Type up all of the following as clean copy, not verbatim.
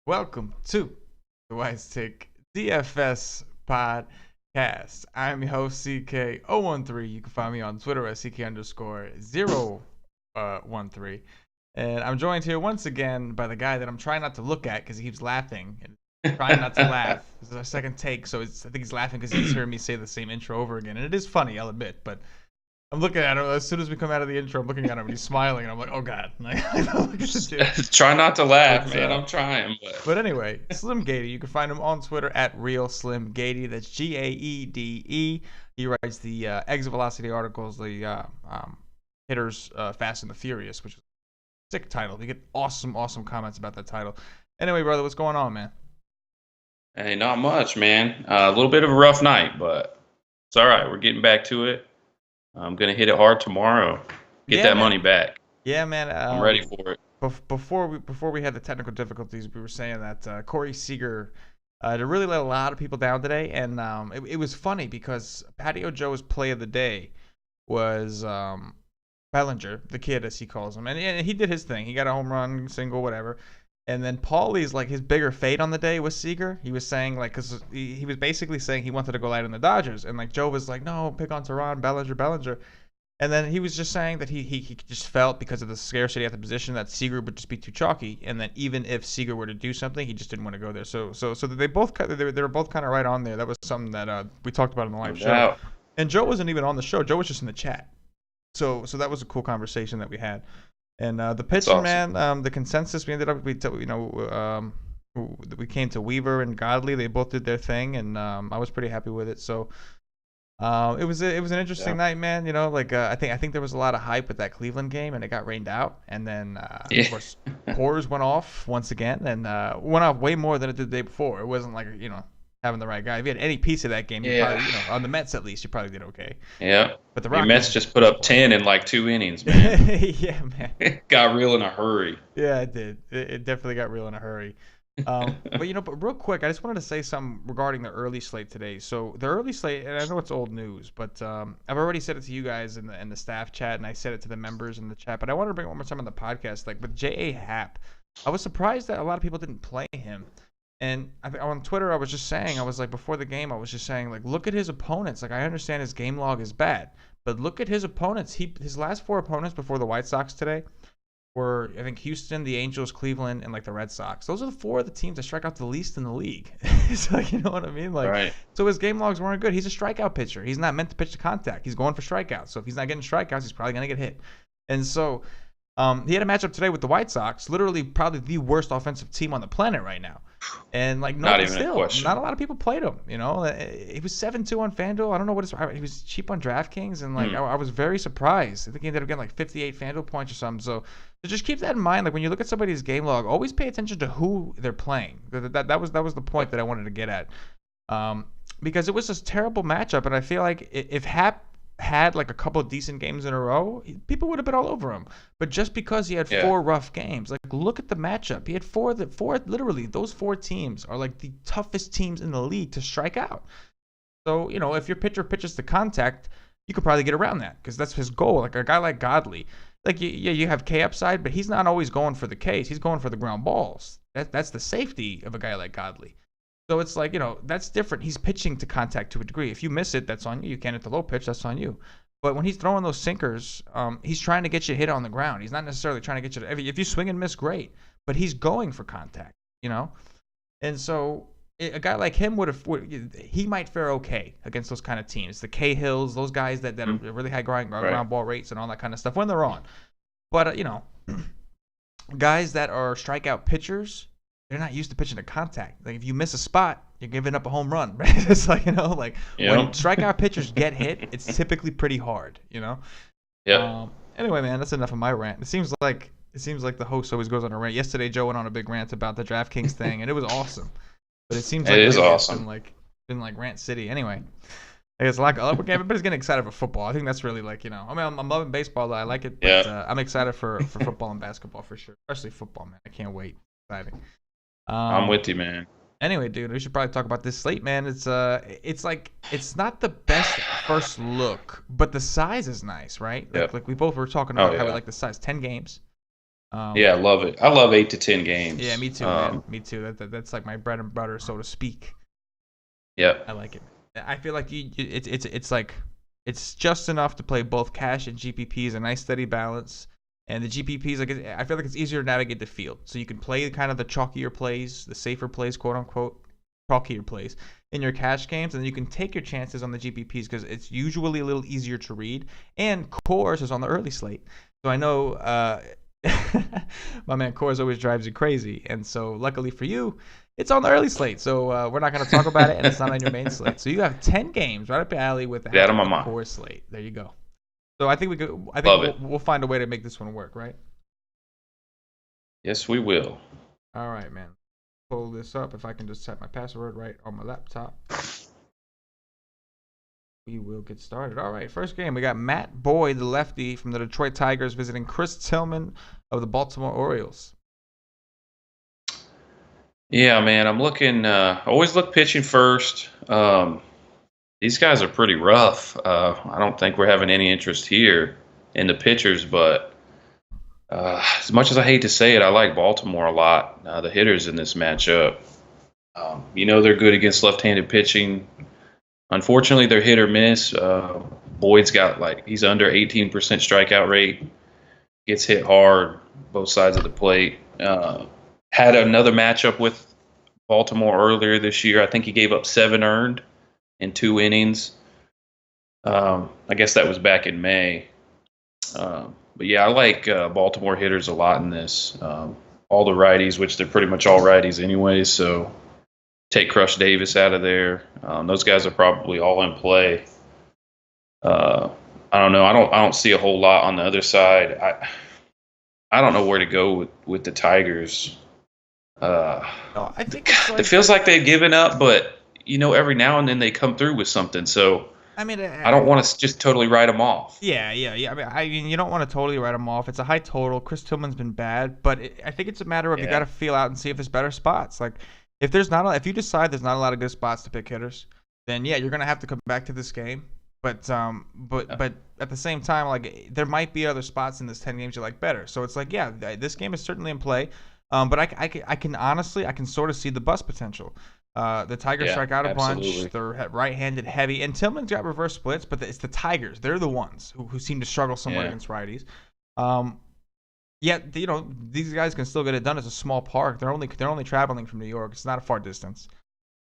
Welcome to the White Stick DFS Podcast. I'm your host, CK013. You can find me on Twitter at CK_013. And I'm joined here once again by the guy that I'm trying not to look at because he keeps laughing. And trying not to laugh. This is our second take, so I think he's laughing because he's hearing me say the same intro over again. And it is funny, I'll admit, but I'm looking at him as soon as we come out of the intro. I'm looking at him and he's smiling, and I'm like, "Oh God!" Try not to laugh, man. I'm trying. But anyway, Slim Gaede. You can find him on Twitter at @RealSlimGaede. That's Gaede. He writes the exit velocity articles, the hitters Fast and the Furious, which is a sick title. You get awesome comments about that title. Anyway, brother, what's going on, man? Hey, not much, man. A little bit of a rough night, but it's all right. We're getting back to it. I'm gonna hit it hard tomorrow. Get that money back. Yeah, man. I'm ready for it. Before we had the technical difficulties, we were saying that Corey Seager really let a lot of people down today, and it was funny because Patio Joe's play of the day was Bellinger, the kid as he calls him, and he did his thing. He got a home run, single, whatever. And then Paulie's his bigger fade on the day was Seager. He was saying because he was basically saying he wanted to go light on the Dodgers, and Joe was like, no, pick on Teheran, Bellinger. And then he was just saying that he just felt because of the scarcity at the position that Seager would just be too chalky, and that even if Seager were to do something, he just didn't want to go there. So they were both kind of right on there. That was something that we talked about in the live show. And Joe wasn't even on the show. Joe was just in the chat. So that was a cool conversation that we had. And the pitcher, awesome. Man, the consensus we ended up we came to Weaver and Godley. They both did their thing, and I was pretty happy with it. So it was an interesting night, man. I think there was a lot of hype with that Cleveland game, and it got rained out. And then of course Coors went off once again, and went off way more than it did the day before. It wasn't having the right guy. If you had any piece of that game, you probably, on the Mets at least, you probably did okay. Yeah. But the Mets just put up 10 in 2 innings, man. Yeah, man. It got real in a hurry. Yeah, it did. It definitely got real in a hurry. But real quick, I just wanted to say something regarding the early slate today. So the early slate, and I know it's old news, but I've already said it to you guys in the staff chat, and I said it to the members in the chat. But I wanted to bring it one more time on the podcast. With J.A. Happ, I was surprised that a lot of people didn't play him. And on Twitter, I was just saying, before the game, I was just saying, look at his opponents. I understand his game log is bad, but look at his opponents. His last 4 opponents before the White Sox today were, I think, Houston, the Angels, Cleveland, and the Red Sox. Those are the 4 of the teams that strike out the least in the league. So, you know what I mean? Right. So his game logs weren't good. He's a strikeout pitcher. He's not meant to pitch to contact. He's going for strikeouts. So if he's not getting strikeouts, he's probably going to get hit. And so he had a matchup today with the White Sox, literally probably the worst offensive team on the planet right now. And not even a question. Not a lot of people played him. He was 7-2 on FanDuel. I don't know he was cheap on DraftKings, and I was very surprised. I think he ended up getting 58 FanDuel points or something. So just keep that in mind. When you look at somebody's game log, always pay attention to who they're playing. That was the point that I wanted to get at, because it was this terrible matchup, and I feel like if Happ had a couple of decent games in a row, people would have been all over him. But just because he had 4 rough games, look at the matchup. He had literally those 4 teams are the toughest teams in the league to strike out. So, if your pitcher pitches to contact, you could probably get around that because that's his goal. A guy like Godley, you have K upside, but he's not always going for the Ks. He's going for the ground balls. That's the safety of a guy like Godley. So it's that's different. He's pitching to contact to a degree. If you miss it, that's on you. You can't hit the low pitch, that's on you. But when he's throwing those sinkers, he's trying to get you hit on the ground. He's not necessarily trying to get you to, if you swing and miss, great. But he's going for contact, And so a guy like him he might fare okay against those kind of teams. The Cahills, those guys that are really high ground ball rates and all that kind of stuff when they're on. But, guys that are strikeout pitchers, they're not used to pitching to contact. If you miss a spot, you're giving up a home run, right? It's when strikeout pitchers get hit, it's typically pretty hard, Yeah. Anyway, man, that's enough of my rant. It seems like the host always goes on a rant. Yesterday, Joe went on a big rant about the DraftKings thing, and it was awesome. But it seems like it is awesome. It's been rant city. Anyway, I guess everybody's getting excited for football. I think that's really I'm loving baseball. I like it, but I'm excited for football and basketball for sure, especially football, man. I can't wait. Exciting. I'm with you, man. Anyway, dude, we should probably talk about this slate, man. It's like it's not the best first look, but the size is nice, right? Yep. Like we both were talking Oh about how we yeah. like the size. 10 games. Yeah, I love it. I love 8 to 10 games. Yeah, me too, man. Me too. That's like my bread and butter, so to speak. Yep. I like it. I feel like it's like it's just enough to play both cash and GPPs, a nice steady balance. And the GPPs, like I feel like it's easier to navigate the field, so you can play kind of the chalkier plays, the safer plays, quote unquote, chalkier plays in your cash games, and then you can take your chances on the GPPs because it's usually a little easier to read. And Coors is on the early slate, so I know my man Coors always drives you crazy, and so luckily for you, it's on the early slate. So we're not going to talk about it, and it's not on your main slate. So you have 10 games right up your alley with the Coors slate. There you go. So I think we'll find a way to make this one work, right? Yes, we will. All right, man. Pull this up. If I can just type my password right on my laptop, we will get started. All right, first game. We got Matt Boyd, the lefty from the Detroit Tigers, visiting Chris Tillman of the Baltimore Orioles. Yeah, man. I'm looking. Always look pitching first. These guys are pretty rough. I don't think we're having any interest here in the pitchers, but as much as I hate to say it, I like Baltimore a lot. The hitters in this matchup, they're good against left-handed pitching. Unfortunately, they're hit or miss. Boyd's got he's under 18% strikeout rate, gets hit hard both sides of the plate. Had another matchup with Baltimore earlier this year. I think he gave up 7 earned in 2 innings. I guess that was back in May. But yeah, I like Baltimore hitters a lot in this. All the righties, which they're pretty much all righties anyway, so take Crush Davis out of there. Those guys are probably all in play. I don't know. I don't see a whole lot on the other side. I don't know where to go with the Tigers. I think it feels like they've given up, but every now and then they come through with something. So I don't want to just totally write them off. Yeah. I mean, you don't want to totally write them off. It's a high total. Chris Tillman's been bad, but I think it's a matter of you got to feel out and see if there's better spots. Like if you decide there's not a lot of good spots to pick hitters, then yeah, you're gonna have to come back to this game. But at the same time, there might be other spots in this 10 games you like better. So it's this game is certainly in play. But I can sort of see the bust potential. The Tigers strike out a bunch. They're right-handed heavy, and Tillman's got reverse splits, but it's the Tigers. They're the ones who seem to struggle somewhat against righties. Yet these guys can still get it done. It's a small park. They're only traveling from New York. It's not a far distance.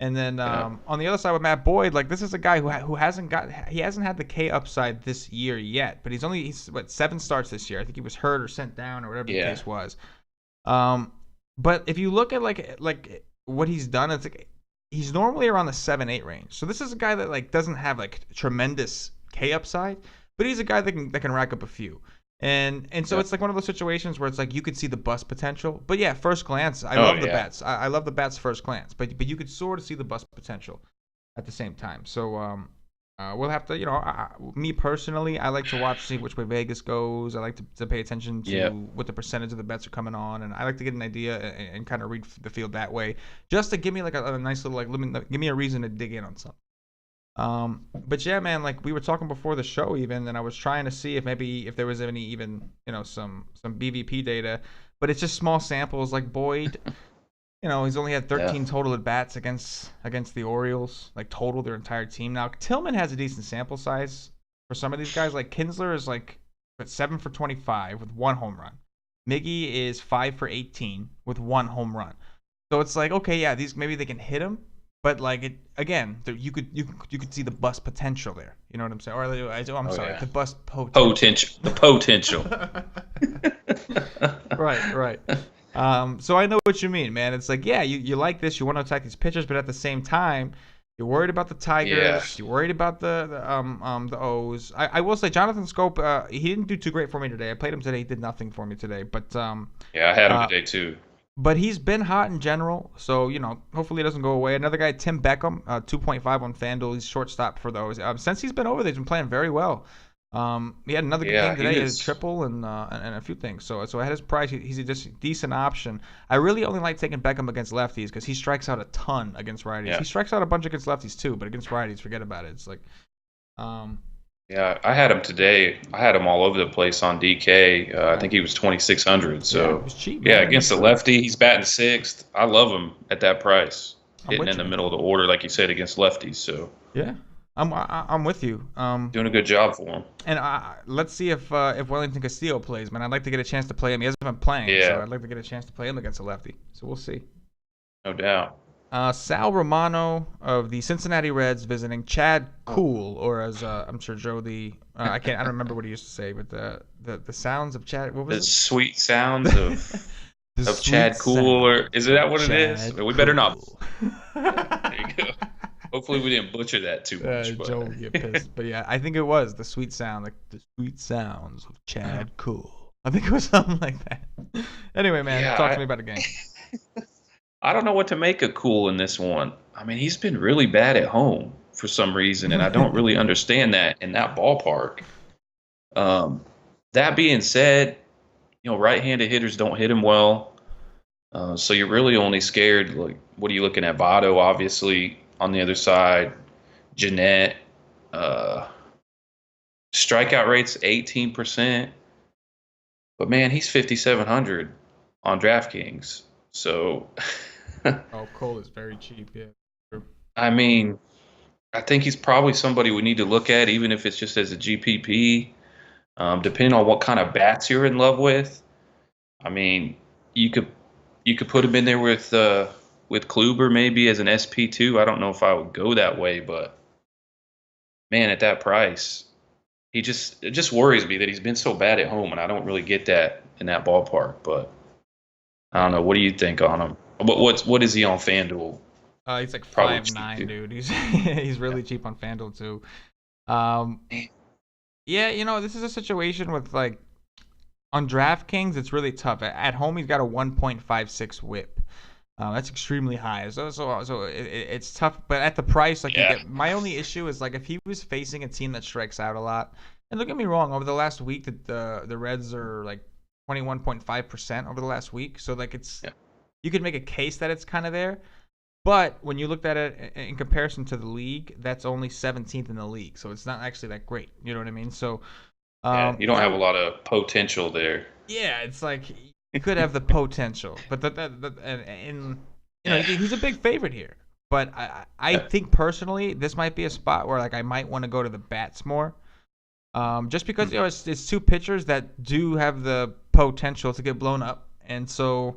And then on the other side with Matt Boyd, this is a guy who hasn't had the K upside this year yet, but he's 7 starts this year. I think he was hurt or sent down or whatever the case was. But if you look at what he's done, it's he's normally around the 7-8 range. So this is a guy that doesn't have tremendous K upside, but he's a guy that can rack up a few. And so it's one of those situations where it's you could see the bust potential. But yeah, first glance, I love the bats. I love the bats first glance, but you could sort of see the bust potential at the same time. So we'll have to, me personally, I like to see which way Vegas goes. I like to pay attention to what the percentage of the bets are coming on, and I like to get an idea and kind of read the field that way, just to give me a nice little give me a reason to dig in on something. But yeah, man, we were talking before the show even, and I was trying to see if there was any some BVP data, but it's just small samples. Boyd. He's only had 13 total at bats against the Orioles, total their entire team. Now Tillman has a decent sample size for some of these guys. Kinsler is 7 for 25 with 1 home run. Miggy is 5 for 18 with 1 home run. So it's okay, yeah, these maybe they can hit him, but you could see the bust potential there. You know what I'm saying? Or the bust potential. The potential. Right. So I know what you mean, man. It's you like this, you want to attack these pitchers, but at the same time, you're worried about the Tigers. You're worried about the O's. I will say, Jonathan Scope, he didn't do too great for me today. I played him today. He did nothing for me today. But I had him today too. But he's been hot in general, so hopefully it doesn't go away. Another guy, Tim Beckham, 2.5 on FanDuel. He's shortstop for those. Since he's been over there, he's been playing very well. He had another good Yeah, game he today. He had a is. triple and a few things. So at his price, he's a just decent option. I really only like taking Beckham against lefties because he strikes out a ton against righties. Yeah. He strikes out a bunch against lefties too, but against righties, forget about it. It's like, um, Yeah, I had him today. I had him all over the place on DK. I think he was 2,600. yeah, it So, was cheap, yeah, man. against the lefty, he's batting sixth. I love him at that price, I'm hitting with in you, the man. middle of the order, like you said, against lefties. So, Yeah, I'm with you. doing a good job for him. And let's see if Wellington Castillo plays, man. I'd like to get a chance to play him. He hasn't been playing, so Yeah, I'd like to get a chance to play him against a lefty. So we'll see. no doubt. Sal Romano of the Cincinnati Reds visiting Chad Cool, or as I'm sure Joe I don't remember what he used to say, but the sounds of Chad. What was The it? sweet sounds of The of sweet Chad Cool, or is that what it is? Chad We better not. Cool. There you go. Hopefully, we didn't butcher that too much. Joe will get pissed, but yeah, I think it was the sweet sound, like the sweet sounds of Chad Cool. I think it was something like that. Anyway, man, Yeah, talk to me about the game. I don't know what to make of Cool in this one. I mean, he's been really bad at home for some reason, and I don't really understand that in that ballpark. That being said, right-handed hitters don't hit him well, so you're really only scared. Like, what are you looking at? Votto, obviously, on the other side. Jeanette, strikeout rate's 18%, but man, he's 5,700 on DraftKings. So, Oh, Cole is very cheap, yeah. True. I mean, I think he's probably somebody we need to look at, even if it's just as a GPP, depending on what kind of bats you're in love with. I mean, you could put him in there with Kluber maybe as an SP2. I don't know if I would go that way, but man, at that price, it just worries me that he's been so bad at home, and I don't really get that in that ballpark. But I don't know. What do you think on him? What is he on FanDuel? He's like Probably 5'9", cheap, dude. He's really cheap on FanDuel too. Um, yeah, this is a situation with like on DraftKings, it's really tough. At home, he's got a 1.56 WHIP. That's extremely high. So it's tough. But at the price, like Yeah. my only issue is like if he was facing a team that strikes out a lot. And don't get me wrong, over the last week, the Reds are like 21.5% over the last week. So like you could make a case that it's kind of there. But when you looked at it in comparison to the league, that's only 17th in the league. So it's not actually that great. You know what I mean? So Yeah, you don't have a lot of potential there. yeah, it's like you could have the potential, but he's a big favorite here. But I think personally, this might be a spot where like I might want to go to the bats more, just because it's two pitchers that do have the potential to get blown up, and so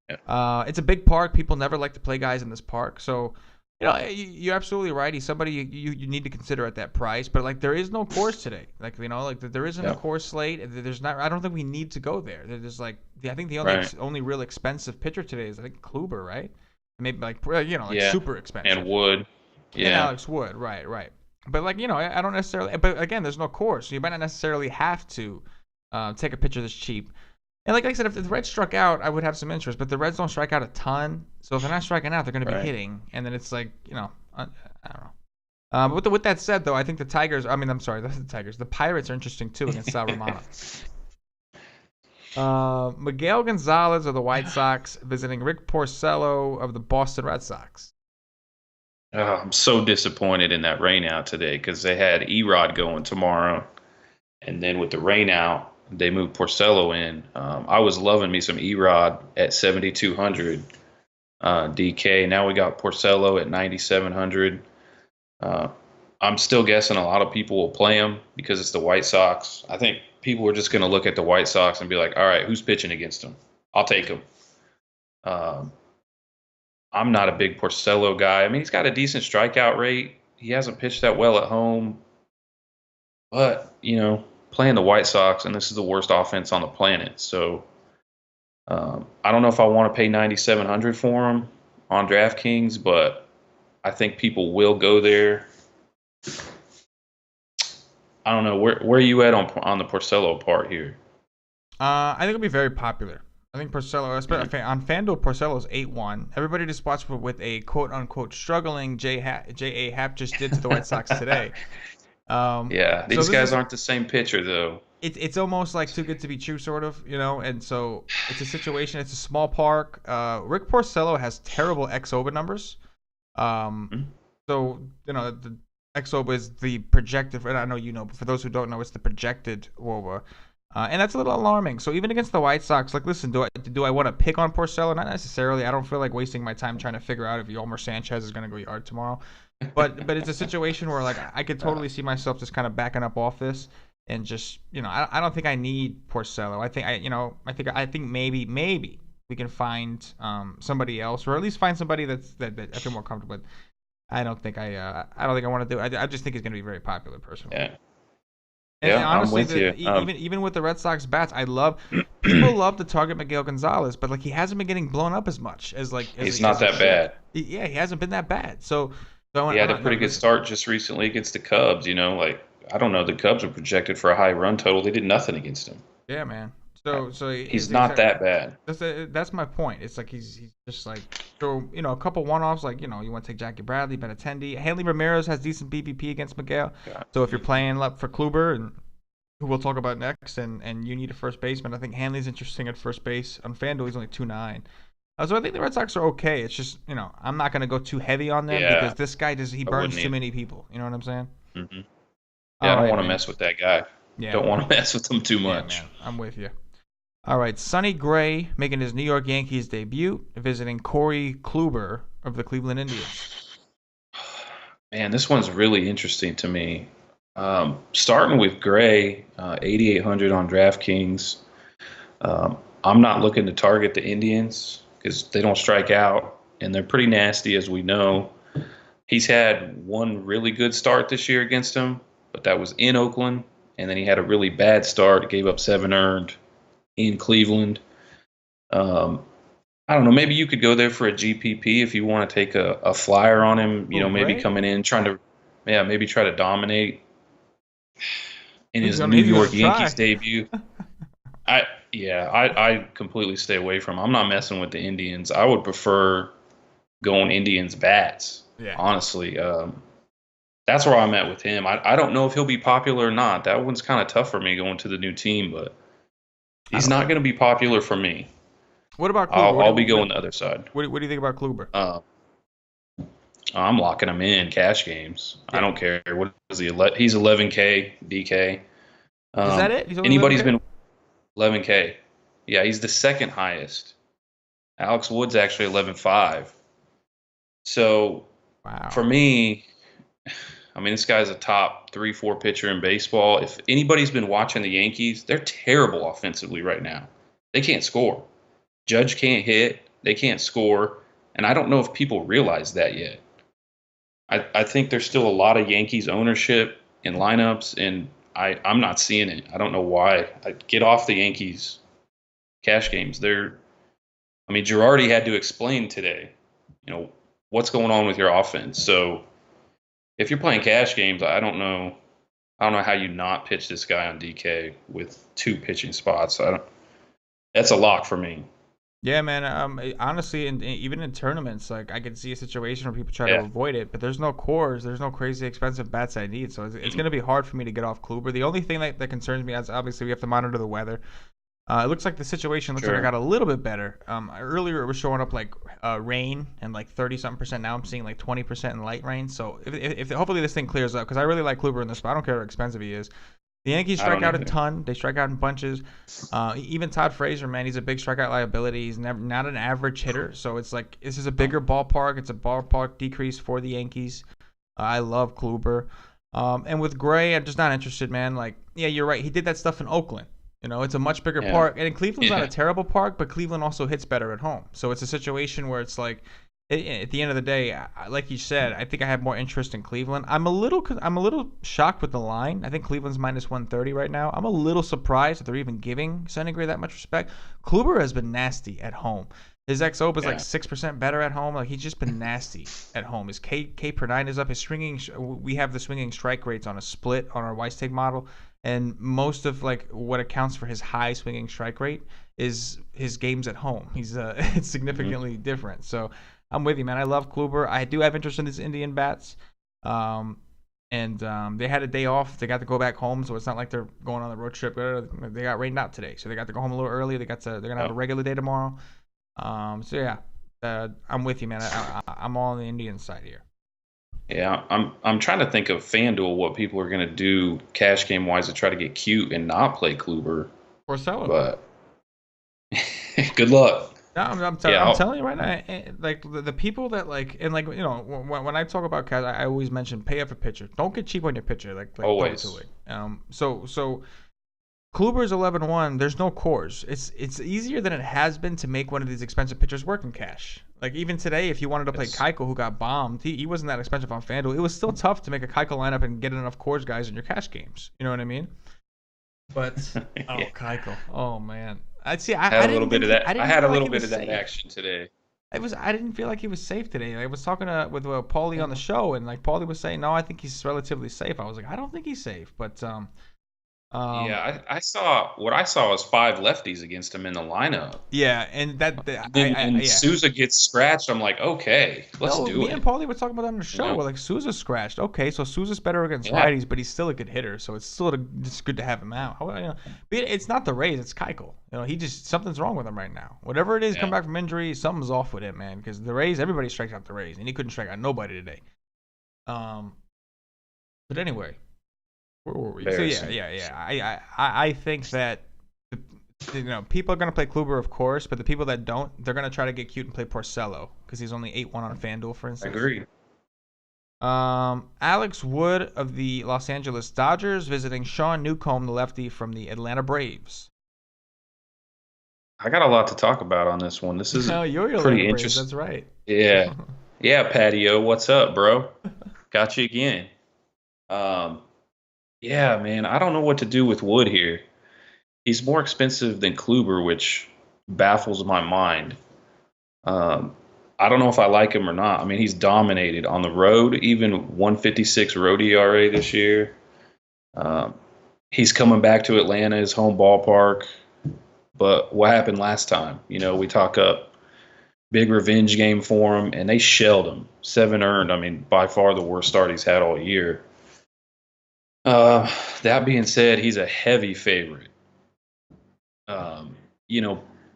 it's a big park. People never like to play guys in this park, so. You're absolutely right. He's somebody you need to consider at that price. But like, there is no course today. Like, there isn't a course slate. There's not. I don't think we need to go there. There's like, I think the only real expensive pitcher today is I think Kluber, right? Maybe like super expensive. And Wood. And Alex Wood, right. But like I don't necessarily. But again, there's no course. So you might not necessarily have to take a pitcher that's cheap. And like I said, if the Reds struck out, I would have some interest. But the Reds don't strike out a ton. So if they're not striking out, they're going to be hitting. And then it's like, I don't know. But with that said, though, I think the Pirates are interesting, too, against Sal Romano. Miguel Gonzalez of the White Sox visiting Rick Porcello of the Boston Red Sox. I'm so disappointed in that rain out today because they had Erod going tomorrow. And then with the rain out, they moved Porcello in. I was loving me some Erod at 7,200 DK. Now we got Porcello at 9,700. I'm still guessing a lot of people will play him because it's the White Sox. I think people are just going to look at the White Sox and be like, all right, who's pitching against them? I'll take him. I'm not a big Porcello guy. I mean, he's got a decent strikeout rate. He hasn't pitched that well at home. But, playing the White Sox, and this is the worst offense on the planet. So I don't know if I want to pay 9,700 for him on DraftKings, but I think people will go there. I don't know. Where are you at on the Porcello part here? I think it'll be very popular. I think Porcello, especially on FanDuel, Porcello's 8-1. Everybody just watched with a quote-unquote struggling J.A. Happ just did to the White Sox today. Yeah, So these this guys is aren't the same pitcher though. it's almost like too good to be true, sort of, and so it's a situation. It's a small park. Rick Porcello has terrible xOBA numbers. Um, Mhm. so the xOBA is the projected. And I know but for those who don't know, it's the projected WOBA. And that's a little alarming. So even against the White Sox, like, listen, do I want to pick on Porcello? Not necessarily. I don't feel like wasting my time trying to figure out if Yolmer Sanchez is going to go yard tomorrow. But it's a situation where, like, I could totally see myself just kind of backing up off this and just I don't think I need Porcello. I think maybe we can find somebody else, or at least find somebody that I feel more comfortable with. I don't think I want to do it. I just think he's going to be very popular personally. Yeah, And yeah, I'm honestly, with you. even with the Red Sox bats, people love to target Miguel Gonzalez, but like he hasn't been getting blown up as much as He's not that bad. Yeah, he hasn't been that bad. So He had a pretty good start just recently against the Cubs. Like, I don't know, the Cubs were projected for a high run total. They did nothing against him. Yeah, man. So He's not that bad. That's my point. It's like he's just like, so a couple one-offs, like you want to take Jackie Bradley, Benintendi. Hanley Ramirez has decent BVP against Miguel. Yeah. So if you're playing up for Kluber, and who we'll talk about next, and you need a first baseman, I think Hanley's interesting at first base. On FanDuel, he's only 2.9. So I think the Red Sox are okay. It's just I'm not gonna go too heavy on them because this guy he burns too many people. You know what I'm saying? Mm-hmm. Yeah, I don't want to mess with that guy. Yeah, don't want to mess with him too much. Yeah, man. I'm with you. All right, Sonny Gray making his New York Yankees debut, visiting Corey Kluber of the Cleveland Indians. Man, this one's really interesting to me. Starting with Gray, 8,800 on DraftKings. I'm not looking to target the Indians because they don't strike out, and they're pretty nasty, as we know. He's had one really good start this year against them, but that was in Oakland, and then he had a really bad start, gave up 7 earned in Cleveland. I don't know. Maybe you could go there for a GPP if you want to take a flyer on him. Maybe coming in trying to, maybe try to dominate in his New York Yankees debut. I completely stay away from him. I'm not messing with the Indians. I would prefer going Indians bats. Yeah. Honestly, that's where I'm at with him. I don't know if he'll be popular or not. That one's kind of tough for me going to the new team, but he's not going to be popular for me. What about Kluber? I'll be going the other side. What do you think about Kluber? I'm locking him in cash games. Yeah. I don't care. What is he? He's 11K DK. Is that it? Anybody's been 11K. Yeah, he's the second highest. Alex Wood's actually 11.5. So for me, this guy's a top 3-4 pitcher in baseball. If anybody's been watching the Yankees, they're terrible offensively right now. They can't score. Judge can't hit. They can't score. And I don't know if people realize that yet. I think there's still a lot of Yankees ownership in lineups, and I'm not seeing it. I don't know why. Get off the Yankees cash games. Girardi had to explain today, what's going on with your offense. So if you're playing cash games, I don't know how you not pitch this guy on DK with 2 pitching spots. That's a lock for me. Yeah, man. Honestly, even in tournaments, like I could see a situation where people try to avoid it, but there's no cores, there's no crazy expensive bats I need, so it's going to be hard for me to get off Kluber. The only thing that concerns me is obviously we have to monitor the weather. It looks like the situation like it got a little bit better. Earlier it was showing up like rain and like 30-something%. Now I'm seeing like 20% in light rain. So if hopefully this thing clears up, because I really like Kluber in this spot. I don't care how expensive he is. The Yankees strike out a ton. They strike out in bunches. Even Todd Frazier, man, he's a big strikeout liability. He's not an average hitter. So it's like this is a bigger ballpark. It's a ballpark decrease for the Yankees. I love Kluber. And with Gray, I'm just not interested, man. Like, yeah, you're right. He did that stuff in Oakland. It's a much bigger park. And Cleveland's not a terrible park, but Cleveland also hits better at home. So it's a situation where it's like, at the end of the day, like you said, I think I have more interest in Cleveland. I'm a little shocked with the line. I think Cleveland's minus 130 right now. I'm a little surprised that they're even giving Sonny Gray that much respect. Kluber has been nasty at home. His xOBA is like 6% better at home. Like he's just been nasty at home. His K per 9 is up. His swinging, we have the swinging strike rates on a split on our Weistig model, and most of like what accounts for his high swinging strike rate is his games at home. He's it's significantly different. So I'm with you, man. I love Kluber. I do have interest in these Indian bats. And they had a day off. They got to go back home, so it's not like they're going on the road trip. They got rained out today, so they got to go home a little early. They're gonna have a regular day tomorrow. So yeah, I'm with you, man. I'm all on the Indians side here. Yeah, I'm trying to think of FanDuel what people are gonna do cash game wise to try to get cute and not play Kluber. Or sell it. But good luck. No, I'm telling you right now, like the people that like, and like, you know, when I talk about cash, I always mention pay up a pitcher. Don't get cheap on your pitcher, like always. So Kluber's 11-1. There's no Coors. It's easier than it has been to make one of these expensive pitchers work in cash. Like even today, if you wanted to play Keuchel, who got bombed, he wasn't that expensive on FanDuel. It was still tough to make a Keuchel lineup and get enough Coors guys in your cash games. You know what I mean? But Yeah. Keuchel. Oh man. I had a little bit of that. I had a little bit of that action today. I didn't feel like he was safe today. I was talking with Paulie on the show, and like Paulie was saying, no, I think he's relatively safe. I was like, I don't think he's safe, but yeah, I saw what I saw was 5 lefties against him in the lineup. Yeah, and Souza gets scratched. I'm like, okay, let's do it. Me and Paulie were talking about that on the show. We're like, Souza's scratched. Okay, so Souza's better against righties, but he's still a good hitter, so it's still just good to have him out. But it's not the Rays, it's Keuchel. You know, something's wrong with him right now. Whatever it is, come back from injury, something's off with him, man. Because the Rays, everybody strikes out the Rays, and he couldn't strike out nobody today. But anyway. Where were we? So yeah. I think that people are gonna play Kluber, of course, but the people that don't, they're gonna try to get cute and play Porcello because he's only 8-1 on FanDuel, for instance. Agreed. Alex Wood of the Los Angeles Dodgers visiting Sean Newcomb, the lefty from the Atlanta Braves. I got a lot to talk about on this one. This is you're pretty interesting. That's right. Yeah, yeah, Patio. What's up, bro? Got you again. Yeah, man, I don't know what to do with Wood here. He's more expensive than Kluber, which baffles my mind. I don't know if I like him or not. I mean, he's dominated on the road, even 156 road ERA this year. He's coming back to Atlanta, his home ballpark. But what happened last time? You know, we talk up big revenge game for him, and they shelled him. 7 earned. I mean, by far the worst start he's had all year. That being said, he's a heavy favorite.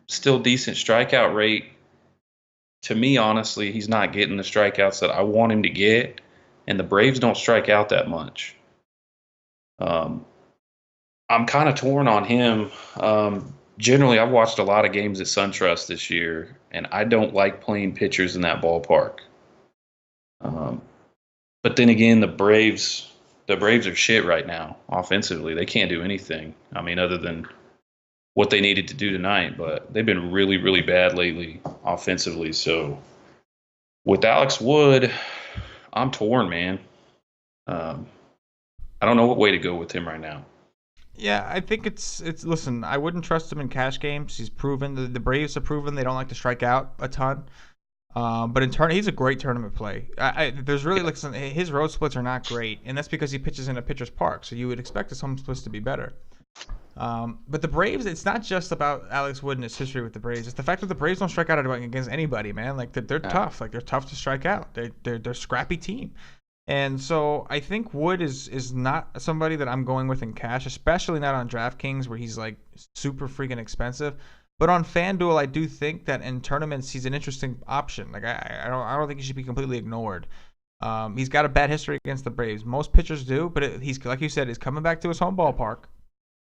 Still decent strikeout rate. To me, honestly, he's not getting the strikeouts that I want him to get, and the Braves don't strike out that much. I'm kind of torn on him. Generally, I've watched a lot of games at SunTrust this year, and I don't like playing pitchers in that ballpark. But then again, the Braves are shit right now offensively. They can't do anything. I mean, other than what they needed to do tonight, but they've been really, really bad lately offensively. So with Alex Wood, I'm torn, man. I don't know what way to go with him right now. Yeah, I think it's listen, I wouldn't trust him in cash games. He's proven the Braves have proven they don't like to strike out a ton. But in turn, he's a great tournament play. There's really his road splits are not great, and that's because he pitches in a pitcher's park. So you would expect his home splits to be better. But the Braves, it's not just about Alex Wood and his history with the Braves. It's the fact that the Braves don't strike out against anybody, man. Like they're tough. Like they're tough to strike out. They're a scrappy team. And so I think Wood is not somebody that I'm going with in cash, especially not on DraftKings where he's like super freaking expensive. But on FanDuel, I do think that in tournaments he's an interesting option. Like I don't think he should be completely ignored. He's got a bad history against the Braves. Most pitchers do, but he's like you said, he's coming back to his home ballpark,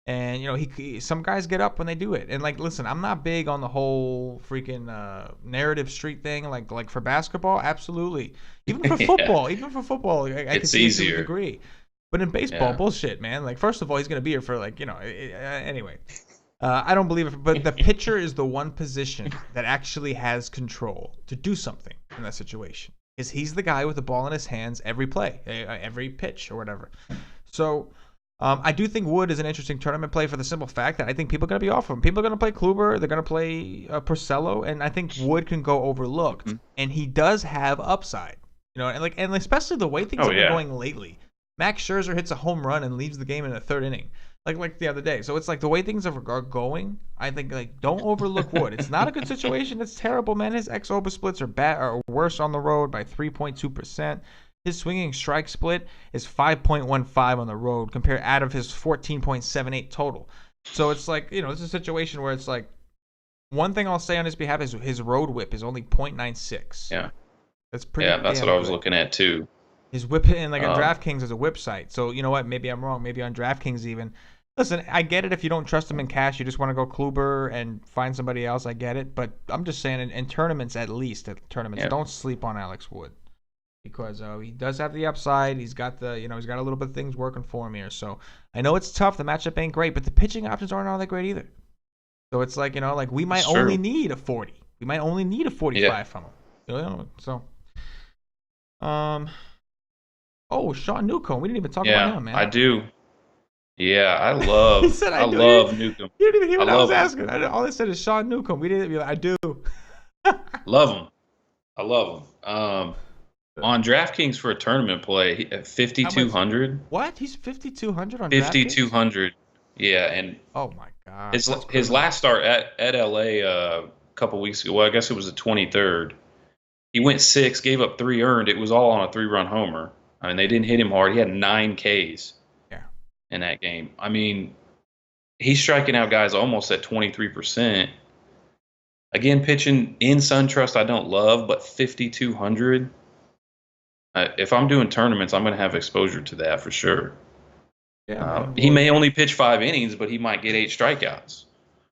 and some guys get up when they do it. And like, listen, I'm not big on the whole freaking narrative street thing. Like for basketball, absolutely. Even for football, I can see it to a degree. But in baseball, bullshit, man. Like first of all, he's gonna be here for anyway. I don't believe it, but the pitcher is the one position that actually has control to do something in that situation. Is he's the guy with the ball in his hands every play, every pitch or whatever. So I do think Wood is an interesting tournament play for the simple fact that I think people are going to be off him. People are going to play Kluber, they're going to play Porcello, and I think Wood can go overlooked. And he does have upside, and especially the way things have been going lately. Max Scherzer hits a home run and leaves the game in the third inning. Like the other day. So it's like the way things are going, I think don't overlook Wood. It's not a good situation. It's terrible, man. His xOBA splits are bad or worse on the road by 3.2%. His swinging strike split is 5.15 on the road compared out of his 14.78 total. So it's like, it's a situation where it's like, one thing I'll say on his behalf is his road whip is only 0.96. Yeah. That's pretty. Yeah, that's what I was looking at too. His whip in on DraftKings is a whip site. So you know what? Maybe I'm wrong. Maybe on DraftKings even. Listen, I get it if you don't trust him in cash, you just want to go Kluber and find somebody else. I get it, but I'm just saying in tournaments, at least don't sleep on Alex Wood because he does have the upside. He's got he's got a little bit of things working for him here. So I know it's tough. The matchup ain't great, but the pitching options aren't all that great either. So it's like we might only need a 40. We might only need a 45 from him. So, Sean Newcomb. We didn't even talk about him, man. I do. Yeah, I love. I love Newcomb. You didn't even hear what I was asking. All I said is Sean Newcomb. We didn't. I do. Love him. I love him. On DraftKings for a tournament play, 5,200. What? He's 5,200 on 5,200. Yeah, and oh my god, his last start at LA a couple weeks ago. Well, I guess it was the 23rd. He went 6, gave up 3 earned. It was all on a 3-run homer. I mean, they didn't hit him hard. He had 9 Ks. In that game. I mean, he's striking out guys almost at 23%. Again, pitching in SunTrust I don't love, but 5,200. If I'm doing tournaments, I'm going to have exposure to that for sure. Yeah, he may only pitch 5 innings, but he might get 8 strikeouts.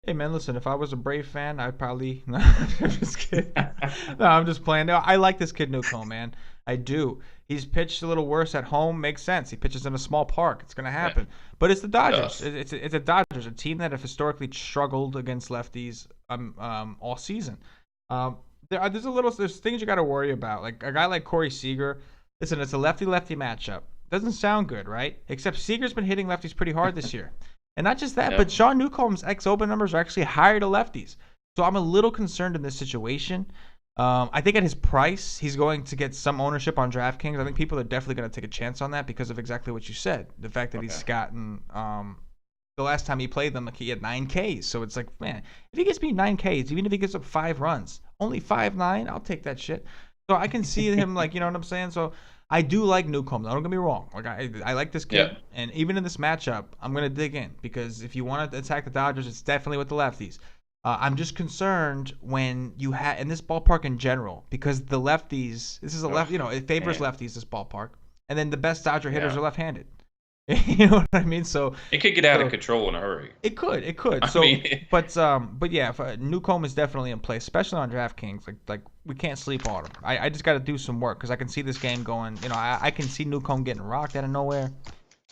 Hey, man, listen, if I was a Brave fan, I'd probably... No, I'm just kidding. No, I'm just playing. No, I like this kid Newcomb, man. I do. He's pitched a little worse at home. Makes sense. He pitches in a small park. It's going to happen. Yeah. But it's the Dodgers. It's a Dodgers, a team that have historically struggled against lefties all season. There's things you got to worry about. Like a guy like Corey Seager. Listen, it's a lefty-lefty matchup. Doesn't sound good, right? Except Seager's been hitting lefties pretty hard this year. And not just that, but Sean Newcomb's xOBA numbers are actually higher to lefties. So I'm a little concerned in this situation. I think at his price, he's going to get some ownership on DraftKings. I think people are definitely going to take a chance on that because of exactly what you said. The fact that he's gotten the last time he played them, he had 9 Ks. So it's like, man, if he gets me 9 Ks, even if he gets up 5 runs, only 5.9, I'll take that shit. So I can see him like, you know what I'm saying? So I do like Newcomb. Don't get me wrong. Like I like this kid, and even in this matchup, I'm gonna dig in because if you want to attack the Dodgers, it's definitely with the lefties. I'm just concerned when you have in this ballpark in general because the lefties. This is a left. It favors lefties. This ballpark, and then the best Dodger hitters are left-handed. You know what I mean? So it could get out of control in a hurry. It could. So, but yeah, Newcomb is definitely in play, especially on DraftKings. Like we can't sleep on him. I just got to do some work because I can see this game going. I can see Newcomb getting rocked out of nowhere,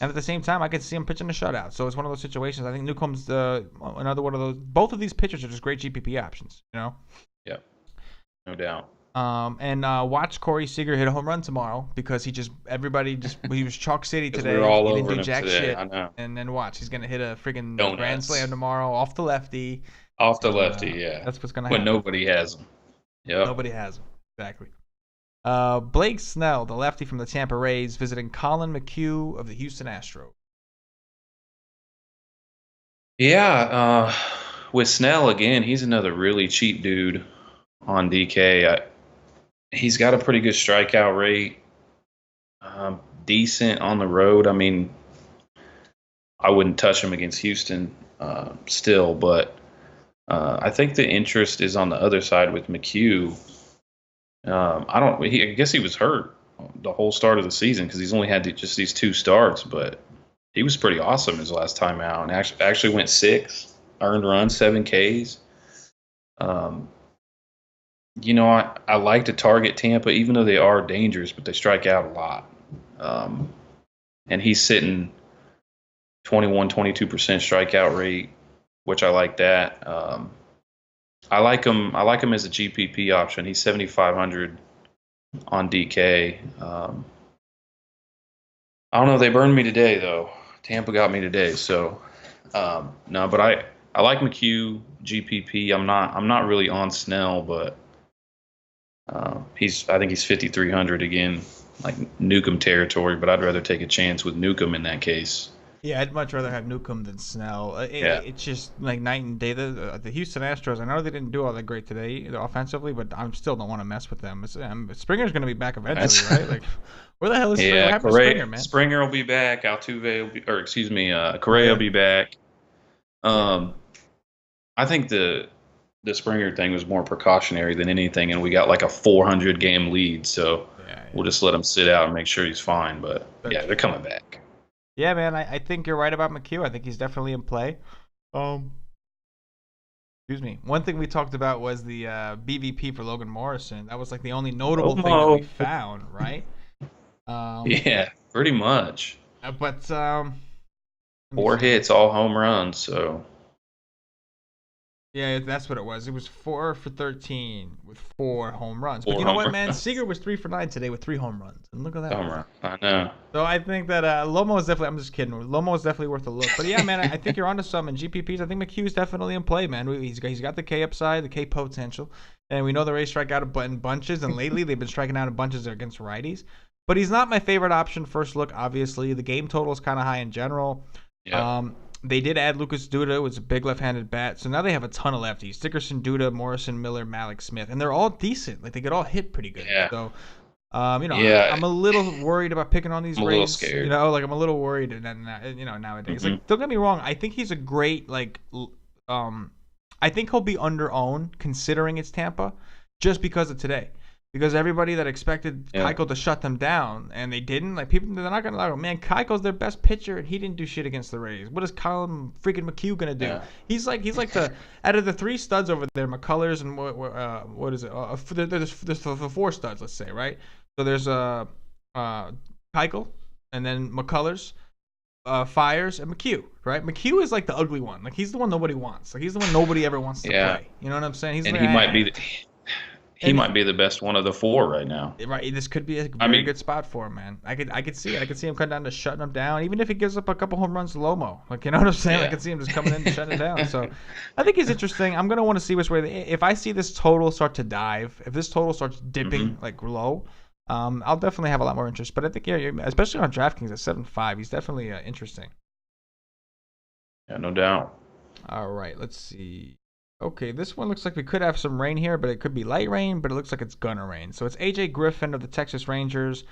and at the same time, I can see him pitching a shutout. So it's one of those situations. I think Newcomb's another one of those. Both of these pitchers are just great GPP options. Yeah, no doubt. And watch Corey Seager hit a home run tomorrow because he was chalk city today. He didn't do jack today. shit. I know. And then watch, he's gonna hit a freaking grand slam tomorrow off the lefty. Off the lefty, yeah. That's what's gonna happen. When nobody has him. Yeah. Nobody has him. Exactly. Blake Snell, the lefty from the Tampa Rays, visiting Colin McHugh of the Houston Astros. Yeah, with Snell again, he's another really cheap dude on DK. He's got a pretty good strikeout rate, decent on the road. I mean, I wouldn't touch him against Houston still, but I think the interest is on the other side with McHugh. I guess he was hurt the whole start of the season because he's only had just these 2 starts, but he was pretty awesome his last time out and actually went 6 earned runs, 7 Ks. I like to target Tampa, even though they are dangerous, but they strike out a lot. And he's sitting 21, 22% strikeout rate, which I like that. I like him as a GPP option. He's 7,500 on DK. I don't know. They burned me today, though. Tampa got me today, so no. But I like McHugh GPP. I'm not really on Snell, but. I think he's 5,300 again, like Newcomb territory, but I'd rather take a chance with Newcomb in that case. Yeah, I'd much rather have Newcomb than Snell. Yeah. It's just like night and day. The Houston Astros, I know they didn't do all that great today offensively, but I still don't want to mess with them. Springer's going to be back eventually, That's right? Like, where the hell is Springer? What yeah. happened to Springer, man? Springer will be back. Altuve will be, or excuse me, Correa will Yeah. be back. Yeah. Um, I think the Springer thing was more precautionary than anything, and we got like a 400 game lead, so Yeah. we'll just let him sit out and make sure he's fine. But yeah, they're coming back. Yeah, man. I think you're right about McHugh. I think he's definitely in play. Excuse me. One thing we talked about was the BVP for Logan Morrison. That was like the only notable thing that we found, right? Yeah, pretty much. But 4 hits, all home runs. So yeah, that's what it was. It was 4 for 13 with 4 home runs. But 4 you know home what, man? runs. Seager was 3 for 9 today with 3 home runs. And look at that. Home run. I know. So I think that Lomo is definitely. I'm just kidding. Lomo is definitely worth a look. But yeah, man, I think you're onto something. GPPs. I think McHugh's definitely in play, man. He's got the K upside, the K potential, and we know the Rays strike out in bunches. And lately they've been striking out in bunches against righties. But he's not my favorite option first look. Obviously, the game total is kind of high in general. Yeah. They did add Lucas Duda, was a big left-handed bat, so now they have a ton of lefties: Dickerson, Duda, Morrison, Miller, Malik, Smith, and they're all decent. Like they could all hit pretty good. Yeah. So, Yeah. I'm a little worried about picking on these I'm a Rays. little scared. Like I'm a little worried, nowadays. Like, don't get me wrong, I think he's a great I think he'll be under-owned considering it's Tampa, just because of today. Because everybody that expected Keuchel to shut them down, and they didn't. Like people, they're not gonna like, man, Keuchel's their best pitcher, and he didn't do shit against the Rays. What is Colin freaking McHugh gonna do? Yeah. He's like the out of the 3 studs over there, McCullers and what is it? There's the 4 studs, let's say, right? So there's Keuchel, and then McCullers, Fires, and McHugh, right? McHugh is like the ugly one. Like he's the one nobody wants. Like he's the one nobody ever wants to play. You know what I'm saying? He might be. He might be the best one of the 4 right now. Right, this could be a very good spot for him, man. I could see it. I could see him come down to shutting him down, even if he gives up a couple home runs to Lomo. Like, you know what I'm saying? Yeah. I could see him just coming in and shutting it down. So, I think he's interesting. I'm gonna want to see which way. If I see this total start to dive, if this total starts dipping like low, I'll definitely have a lot more interest. But I think especially on DraftKings at 7.5, he's definitely interesting. Yeah, no doubt. All right, let's see. Okay, this one looks like we could have some rain here, but it could be light rain, but it looks like it's gonna rain. So it's AJ Griffin of the Texas Rangers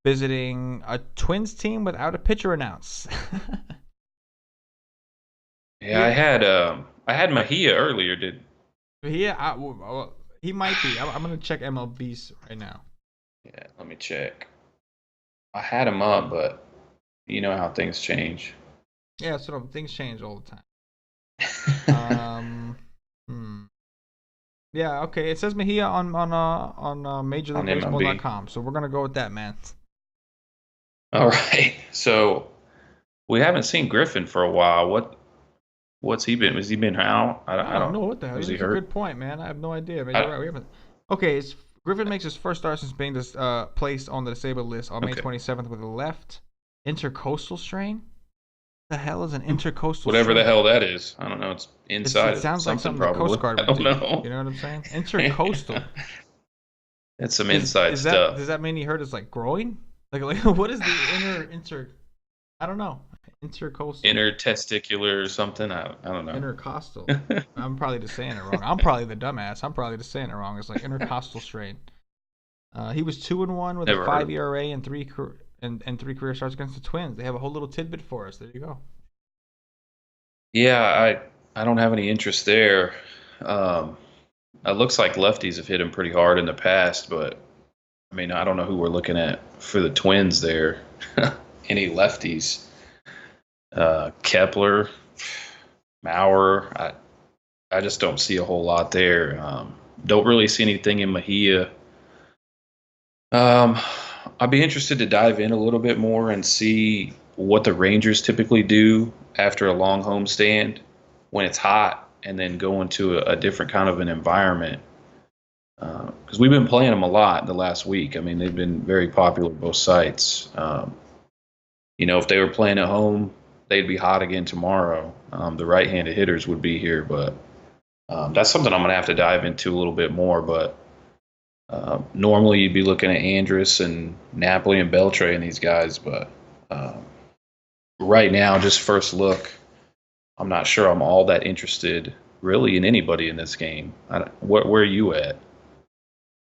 visiting a Twins team without a pitcher announced. Yeah, I had Mejia earlier. He might be. I'm gonna check MLB's right now. Yeah, let me check. I had him up, but you know how things change. Yeah, things change all the time. Yeah, okay. It says Mejia on MajorLeagueBaseball.com, so we're gonna go with that, man. All right. So we haven't seen Griffin for a while. What's he been? Has he been out? I don't know what the hell. Was That's he hurt? a good point, man. I have no idea. Man, you're right. We haven't. Okay, Griffin makes his first start since being placed on the disabled list on May 27th with a left intercostal strain. The hell is an intercostal? Whatever strain? the hell that is. I don't know. It's inside. It sounds like something probably. the Coast Guard I don't would do. know. You know what I'm saying? Intercostal. It's some inside stuff. Does that mean he hurt his like groin? Like what is the inter? I don't know. Intercostal. Intertesticular or something. I don't know. Intercostal. I'm probably just saying it wrong. I'm probably the dumbass. I'm probably just saying it wrong. It's like intercostal strain. He was 2-1 with Never a heard 5 ERA and 3 career starts against the Twins. They have a whole little tidbit for us. There you go. Yeah, I don't have any interest there. It looks like lefties have hit him pretty hard in the past, but I mean, I don't know who we're looking at for the Twins there. Any lefties? Kepler, Maurer. I just don't see a whole lot there. Don't really see anything in Mejia. I'd be interested to dive in a little bit more and see what the Rangers typically do after a long homestand when it's hot and then go into a different kind of an environment. Because we've been playing them a lot the last week. I mean, they've been very popular both sites. If they were playing at home, they'd be hot again tomorrow. The right-handed hitters would be here, but that's something I'm going to have to dive into a little bit more. But normally you'd be looking at Andrus and Napoli and Beltre and these guys, but right now, just first look, I'm not sure I'm all that interested really in anybody in this game. Where are you at?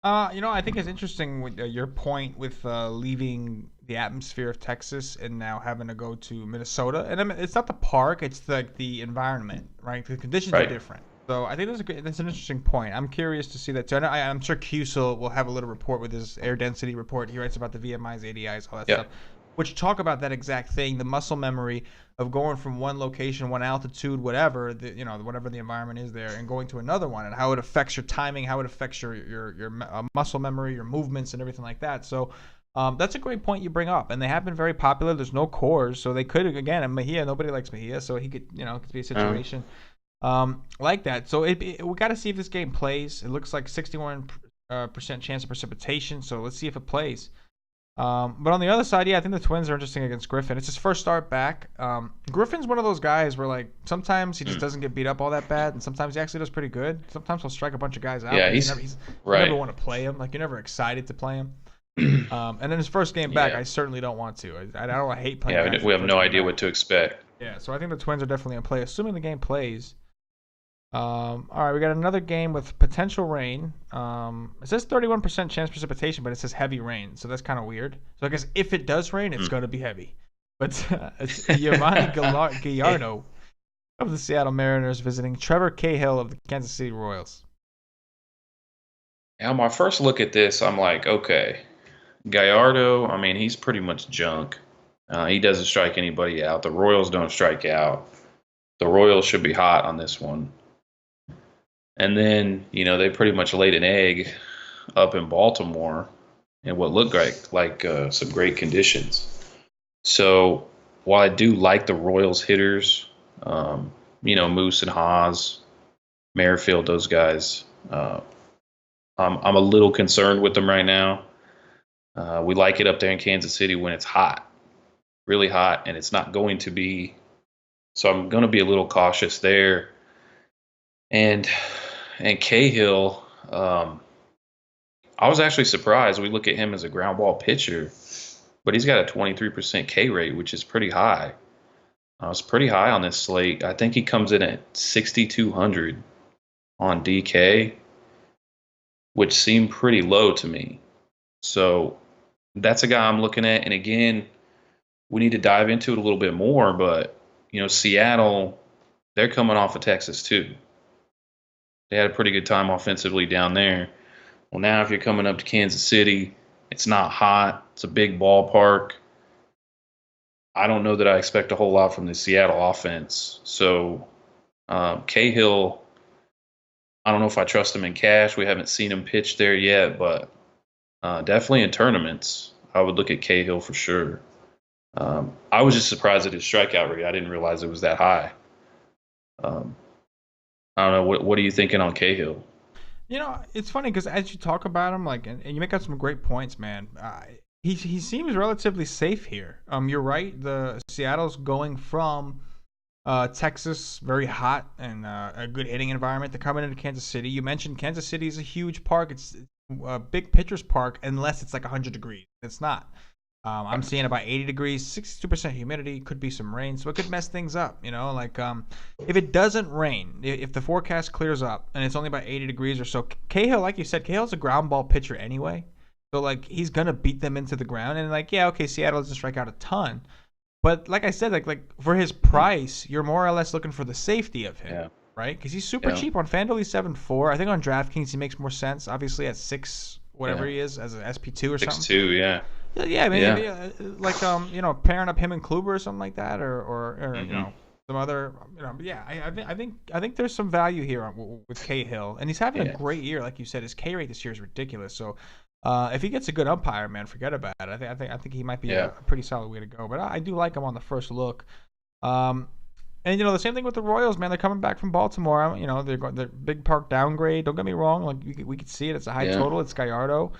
I think it's interesting with your point with leaving the atmosphere of Texas and now having to go to Minnesota. And I mean, it's not the park; it's like the environment, right? The conditions are Right. different. So I think that's an interesting point. I'm curious to see that too. I'm sure Cusel will have a little report with his air density report. He writes about the VMIs, ADIs, all that Yeah. stuff, which talk about that exact thing, the muscle memory of going from one location, one altitude, whatever whatever the environment is there, and going to another one, and how it affects your timing, how it affects your muscle memory, your movements, and everything like that. So that's a great point you bring up, and they have been very popular. There's no Coors, so they could again. And Mejia, nobody likes Mejia, so he could it could be a situation like that. So we got to see if this game plays. It looks like 61% chance of precipitation, so let's see if it plays. But on the other side, yeah, I think the Twins are interesting against Griffin. It's his first start back. Griffin's one of those guys where, like, sometimes he just doesn't get beat up all that bad, and sometimes he actually does pretty good. Sometimes he'll strike a bunch of guys out. Yeah, You right. never want to play him. Like, you're never excited to play him. And then his first game back, Yeah. I certainly don't want to. I don't hate playing. Yeah, guys we have first no game idea back. what to expect. Yeah, so I think the Twins are definitely in play, assuming the game plays. All right, we got another game with potential rain. It says 31% chance precipitation, but it says heavy rain, so that's kind of weird. So I guess if it does rain, it's going to be heavy. But it's Yomani Gallardo of the Seattle Mariners visiting Trevor Cahill of the Kansas City Royals. Now, my first look at this, I'm like, okay, Gallardo, I mean, he's pretty much junk. He doesn't strike anybody out. The Royals don't strike out. The Royals should be hot on this one. And then, they pretty much laid an egg up in Baltimore in what looked like some great conditions. So while I do like the Royals hitters, Moose and Haas, Merrifield, those guys, I'm a little concerned with them right now. We like it up there in Kansas City when it's hot, really hot, and it's not going to be. So I'm going to be a little cautious there. And Cahill, I was actually surprised. We look at him as a ground ball pitcher, but he's got a 23% K rate, which is pretty high. It's pretty high on this slate. I think he comes in at 6,200 on DK, which seemed pretty low to me. So that's a guy I'm looking at. And again, we need to dive into it a little bit more, but Seattle, they're coming off of Texas too. They had a pretty good time offensively down there. Well, now if you're coming up to Kansas City, it's not hot. It's a big ballpark. I don't know that I expect a whole lot from the Seattle offense. So Cahill, I don't know if I trust him in cash. We haven't seen him pitch there yet, but definitely in tournaments, I would look at Cahill for sure. I was just surprised at his strikeout rate. I didn't realize it was that high. I don't know. What are you thinking on Cahill? It's funny because as you talk about him, like, and you make up some great points, man. He seems relatively safe here. You're right. The Seattle's going from Texas, very hot and a good hitting environment, to coming into Kansas City. You mentioned Kansas City is a huge park. It's a big pitcher's park unless it's like 100 degrees. It's not. I'm seeing about 80 degrees, 62% humidity, could be some rain, so it could mess things up, if it doesn't rain, if the forecast clears up and it's only about 80 degrees or so, Cahill, like you said, Cahill's a ground ball pitcher anyway, so, like, he's going to beat them into the ground, and, like, yeah, okay, Seattle doesn't strike out a ton, but like I said, like for his price, you're more or less looking for the safety of him, Yeah. right? Because he's super cheap. On FanDuel, he's 7.4. I think on DraftKings, he makes more sense, obviously, at 6, whatever he is, as an SP2 or something. 6'2", yeah. Yeah, I mean, like pairing up him and Kluber or something like that, or some other, yeah. I think there's some value here with Cahill, and he's having a great year, like you said. His K rate this year is ridiculous. So, if he gets a good umpire, man, forget about it. I think he might be a pretty solid way to go. But I do like him on the first look. And the same thing with the Royals, man. They're coming back from Baltimore. They're big park downgrade. Don't get me wrong. Like we could see it. It's a high total. It's Gallardo.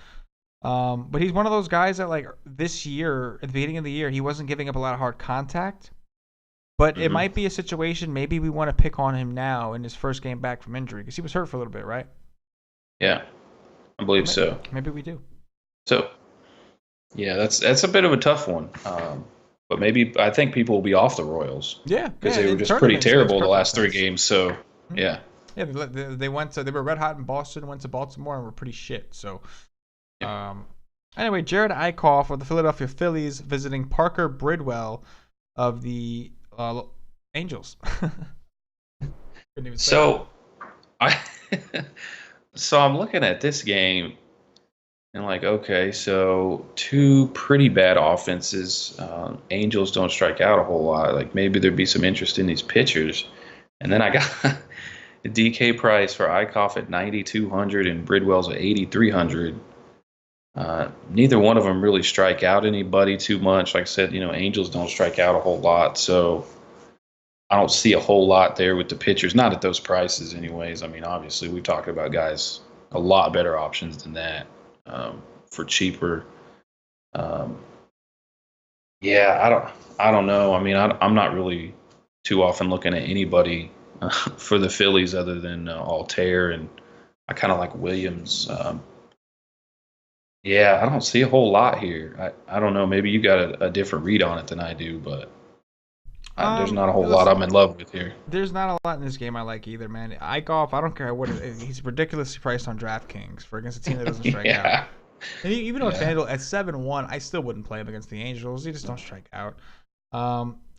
But he's one of those guys that, like, this year, at the beginning of the year, he wasn't giving up a lot of hard contact. But it might be a situation, maybe we want to pick on him now in his first game back from injury, because he was hurt for a little bit, right? Yeah, I believe so. Maybe we do. So, yeah, that's a bit of a tough one. but maybe I think people will be off the Royals. Yeah, Because yeah. they were In just pretty tournaments, it makes terrible the perfect last three sense. games. So Mhm. yeah, Yeah, they were red hot in Boston, went to Baltimore, and were pretty shit. So, yeah. um, anyway, Jared Eichhoff of the Philadelphia Phillies visiting Parker Bridwell of the Angels. Couldn't even say it. So I so I'm looking at this game and like, okay, so two pretty bad offenses. Angels don't strike out a whole lot. Like maybe there'd be some interest in these pitchers. And then I got the DK price for Eichhoff at 9,200 and Bridwell's at 8,300. Neither one of them really strike out anybody too much. Like I said, Angels don't strike out a whole lot, so I don't see a whole lot there with the pitchers. Not at those prices, anyways. I mean, obviously, we've talked about guys a lot better options than that for cheaper. Um, yeah, I don't know. I mean, I'm not really too often looking at anybody for the Phillies other than Altair, and I kind of like Williams. Yeah, I don't see a whole lot here. I don't know. Maybe you got a different read on it than I do, but there's not a whole lot I'm Listen, in love with here. there's not a lot in this game I like either, man. Eichhoff, I don't care what it is. He's ridiculously priced on DraftKings for against a team that doesn't strike out. Yeah, And even though yeah. FanDuel at 7-1, I still wouldn't play him against the Angels. He just don't strike out.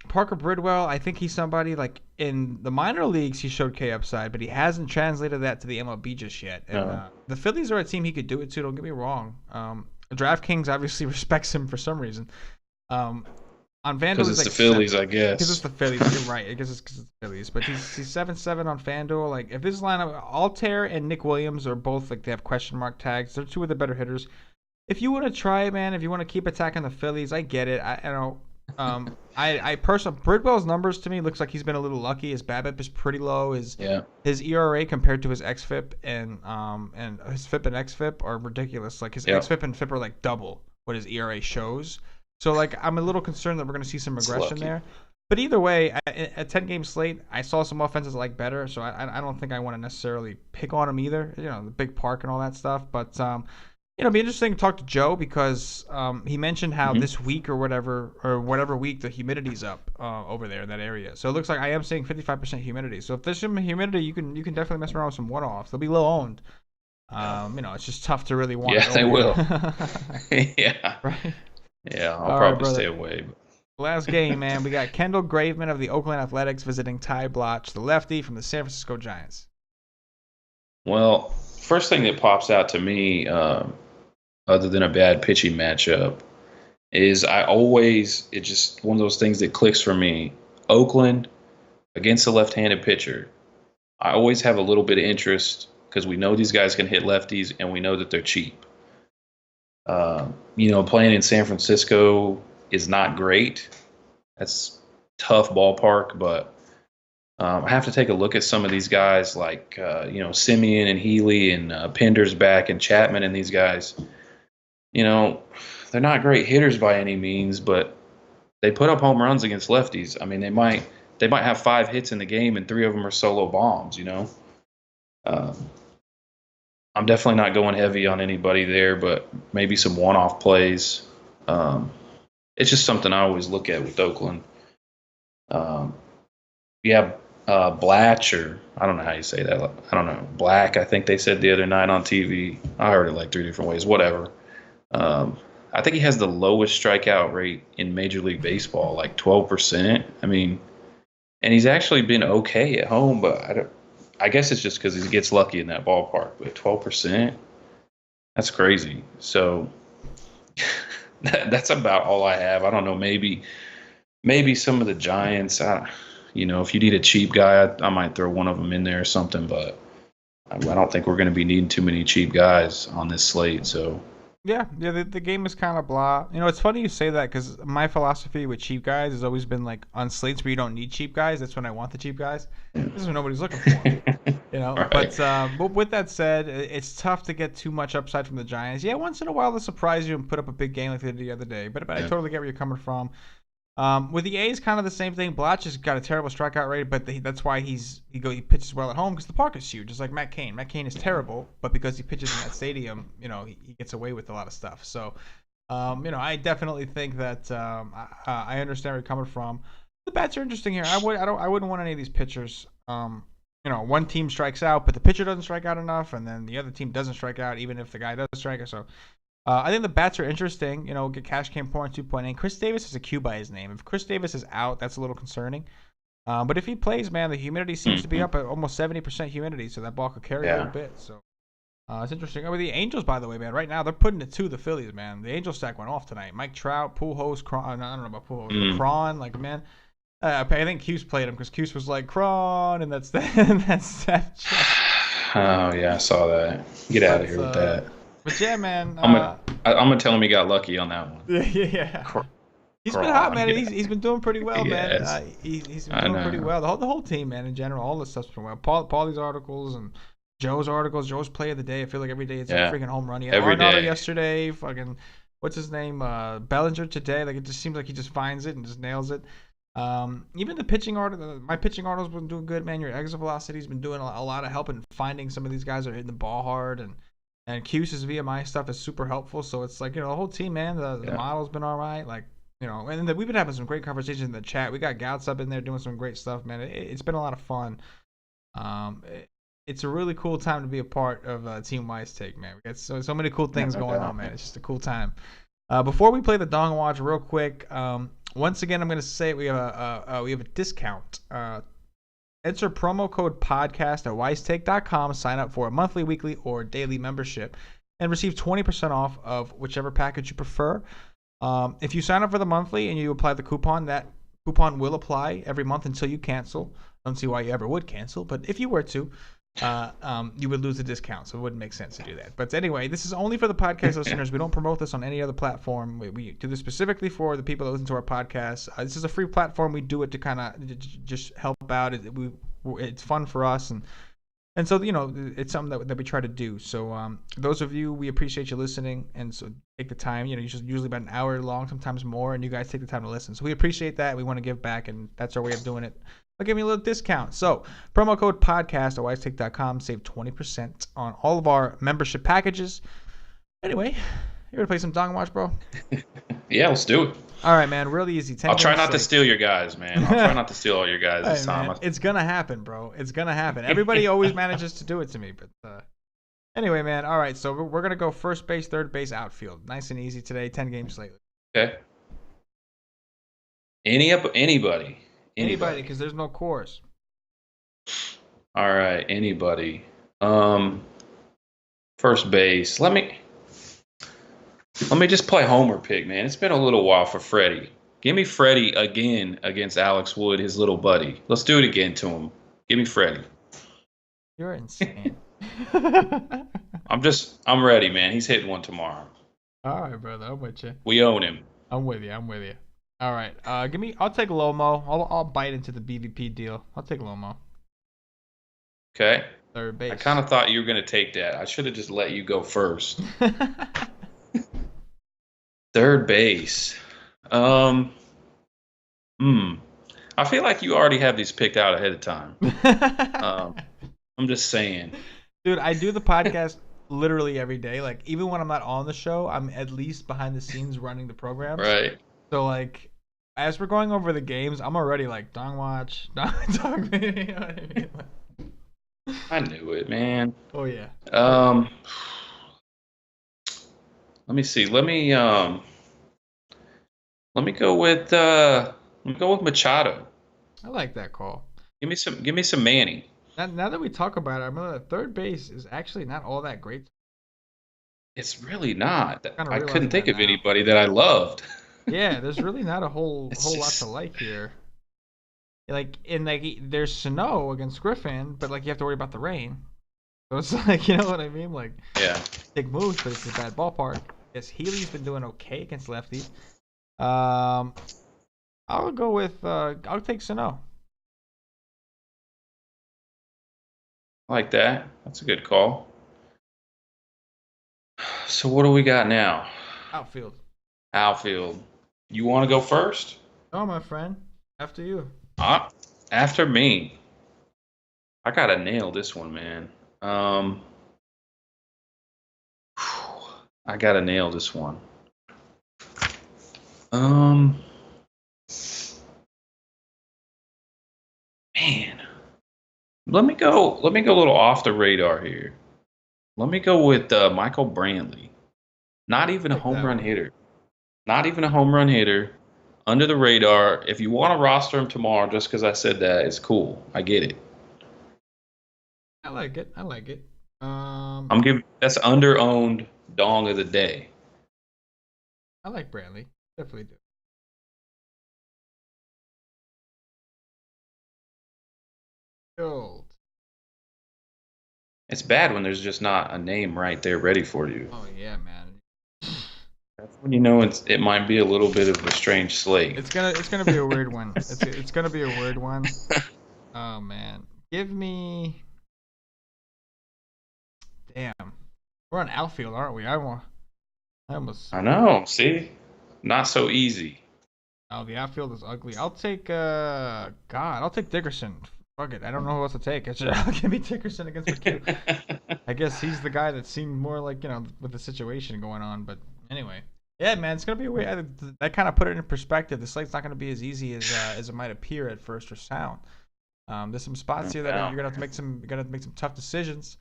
Parker Bridwell, I think he's somebody like in the minor leagues he showed K upside, but he hasn't translated that to the MLB just yet. And No. the Phillies are a team he could do it to. Don't get me wrong. DraftKings obviously respects him for some reason. Um, on FanDuel, Because he's it's like the Phillies, seven. I Because it's guess. the Phillies. You're right. I guess it's because it's the Phillies. But he's 7-7 on FanDuel. Like if this lineup, Altair and Nick Williams are both like they have question mark tags. They're two of the better hitters. If you want to try, man, if you want to keep attacking the Phillies, I get it. I know. I personally, Bridwell's numbers to me looks like he's been a little lucky. His BABIP is pretty low. Yeah, His ERA compared to his xFIP and his FIP and xFIP are ridiculous. Like his yeah. xFIP and FIP are like double what his ERA shows. So like I'm a little concerned that we're going to see some It's regression lucky. there. But either way, a 10-game slate, I saw some offenses I like better, so I don't think I want to necessarily pick on him either. The big park and all that stuff. But it'd be interesting to talk to Joe because he mentioned how Hmm. this week or whatever week the humidity's up over there in that area. So it looks like I am seeing 55% humidity. So if there's some humidity, you can definitely mess around with some one-offs. They'll be low owned. It's just tough to really want Yeah, to they own will. them. Yeah, Right. yeah. I'll All right, probably brother. stay away. Last game, man. We got Kendall Graveman of the Oakland Athletics visiting Ty Bloch, the lefty from the San Francisco Giants. Well, first thing that pops out to me, other than a bad pitching matchup, is it's just one of those things that clicks for me. Oakland against a left-handed pitcher. I always have a little bit of interest because we know these guys can hit lefties and we know that they're cheap. Playing in San Francisco is not great. That's tough ballpark, but I have to take a look at some of these guys like, Simeon and Healy and Pender's back and Chapman and these guys. They're not great hitters by any means, but they put up home runs against lefties. I mean, they might have 5 hits in the game and 3 of them are solo bombs. Um, I'm definitely not going heavy on anybody there, but maybe some one-off plays. It's just something I always look at with Oakland. Um, yeah, Blatch, or I don't know how you say that. I don't know. Black, I think they said the other night on TV. I heard it like 3 different ways. Whatever. Um, I think he has the lowest strikeout rate in Major League Baseball, like 12%. I mean, and he's actually been okay at home, but I guess it's just because he gets lucky in that ballpark. But 12%, that's crazy. So that's about all I have. I don't know. Maybe some of the Giants. If you need a cheap guy, I might throw one of them in there or something. But I don't think we're going to be needing too many cheap guys on this slate. So Yeah, the game is kind of blah. It's funny you say that because my philosophy with cheap guys has always been like on slates where you don't need cheap guys. That's when I want the cheap guys. This is when nobody's looking for 'em. right. But with that said, it's tough to get too much upside from the Giants. Yeah, once in a while they'll surprise you and put up a big game like they did the other day. But I Yeah. totally get where you're coming from. With the A's, kind of the same thing. Blatch has got a terrible strikeout rate, but that's why he pitches well at home because the park is huge. Just like Matt Cain. Matt Cain is terrible, but because he pitches in that stadium, he gets away with a lot of stuff. So I definitely think that I understand where you're coming from. The bats are interesting here. I wouldn't want any of these pitchers. One team strikes out, but the pitcher doesn't strike out enough, and then the other team doesn't strike out, even if the guy does strike out. So I think the bats are interesting. Get cash came pouring 2.8. Chris Davis is a Q by his name. If Chris Davis is out, that's a little concerning. But if he plays, man, the humidity seems to be up at almost 70% humidity, so that ball could carry a little bit. So it's interesting. The Angels, by the way, man, right now they're putting it to the Phillies, man. The Angels stack went off tonight. Mike Trout, Pujols, Cron. I don't know about Pujols. Cron, man. I think Cuse played him because Cuse was like Cron, and that's that. Oh yeah, I saw that. Get out of here with that. But yeah, man. I'm gonna tell him he got lucky on that one. Yeah. He's been hot, man. Yeah. He's been doing pretty well, man. He's been doing pretty well. The whole team, man, in general, all the stuff's been well. Paulie's articles and Joe's articles, Joe's play of the day. I feel like every day it's a freaking home run. He had Arenado yesterday. Fucking, what's his name? Bellinger today. Like, it just seems like he just finds it and just nails it. Even the pitching article, my pitching article's been doing good, man. Your exit velocity's been doing a lot of help in finding some of these guys that are hitting the ball hard, and Cuse's VMI stuff is super helpful. So it's like, the whole team, man. The model's been all right. Like, and we've been having some great conversations in the chat. We got Gouts up in there doing some great stuff, man. It's been a lot of fun. It's a really cool time to be a part of Team Wise Take, man. We got so many cool things going on, man. It's just a cool time. Before we play the Dong Watch real quick, once again, I'm going to say we have a discount. Enter promo code podcast at wisetake.com. Sign up for a monthly, weekly, or daily membership and receive 20% off of whichever package you prefer. If you sign up for the monthly and you apply the coupon, that coupon will apply every month until you cancel. I don't see why you ever would cancel, but if you were to, you would lose the discount, so it wouldn't make sense to do that. But anyway, this is only for the podcast listeners. We don't promote this on any other platform. We do this specifically for the people that listen to our podcast. This is a free platform. We do it to kind of just help out. It's fun for us, and so it's something that we try to do. So those of you, we appreciate you listening, and so take the time. Usually about an hour long, sometimes more, and you guys take the time to listen. So we appreciate that. We want to give back, and that's our way of doing it. I'll give you a little discount. So, promo code podcast at wisetake.com. Save 20% on all of our membership packages. Anyway, you ready to play some Dong Watch, bro? Yeah, let's do it. All right, man. Really easy. I'll try not to steal your guys, man. I'll try not to steal all your guys this time. Man, it's going to happen, bro. It's going to happen. Everybody always manages to do it to me. But anyway, man. All right, so we're going to go first base, third base, outfield. Nice and easy today. 10 game slate. Okay. Anybody. Anybody, because there's no Coors. All right, anybody. First base. Let me just play homer pick, man. It's been a little while for Freddie. Give me Freddie again against Alex Wood, his little buddy. Let's do it again to him. Give me Freddie. You're insane. I'm ready, man. He's hitting one tomorrow. All right, brother. I'm with you. We own him. I'm with you. All right, I'll take Lomo. I'll bite into the BVP deal. I'll take Lomo. Okay. Third base. I kind of thought you were going to take that. I should have just let you go first. Third base. I feel like you already have these picked out ahead of time. I'm just saying. Dude, I do the podcast literally every day. Like, even when I'm not on the show, I'm at least behind the scenes running the programs. Right. So, like, as we're going over the games, I'm already like, Dong Watch, Dong. You know what I mean? I knew it, man. Oh yeah. Let me see. Let me go with Machado. I like that call. Give me some Manny. Now that we talk about it, I remember that third base is actually not all that great. It's really not. I couldn't think of anybody that I loved. Yeah, there's really not a whole lot to like here. There's Sano against Griffin, but you have to worry about the rain. So it's like, you know what I mean? Yeah. Big moves, but it's a bad ballpark. Yes, Healy's been doing okay against lefties. I'll go with I'll take Sano. I like that. That's a good call. So what do we got now? Outfield. You want to go first? No, my friend. After you. After me. I gotta nail this one, man. I gotta nail this one. Um, man, let me go. Let me go a little off the radar here. Let me go with Michael Brantley. Not even a Like home that run one. hitter. Not even a home run hitter. Under the radar. If you want to roster him tomorrow, just because I said that, it's cool. I get it. I like it. I like it. I'm giving that's under owned dong of the day. I like Brantley. Definitely do. Gold. It's bad when there's just not a name right there ready for you. Oh yeah, man. That's when you know it might be a little bit of a strange slate. It's gonna be a weird one. It's gonna be a weird one. Oh man. Give me. Damn. We're on outfield, aren't we? I almost. I know. See, not so easy. Oh, the outfield is ugly. I'll take God. I'll take Dickerson. Fuck it. I don't know who else to take. I'll give me Dickerson against McHugh. I guess he's the guy that seemed more like, with the situation going on. But anyway, yeah, man, it's gonna be weird. That kind of put it in perspective. The slate's not gonna be as easy as it might appear at first or sound. There's some spots here that you're gonna have to make some. You're gonna have to make some tough decisions.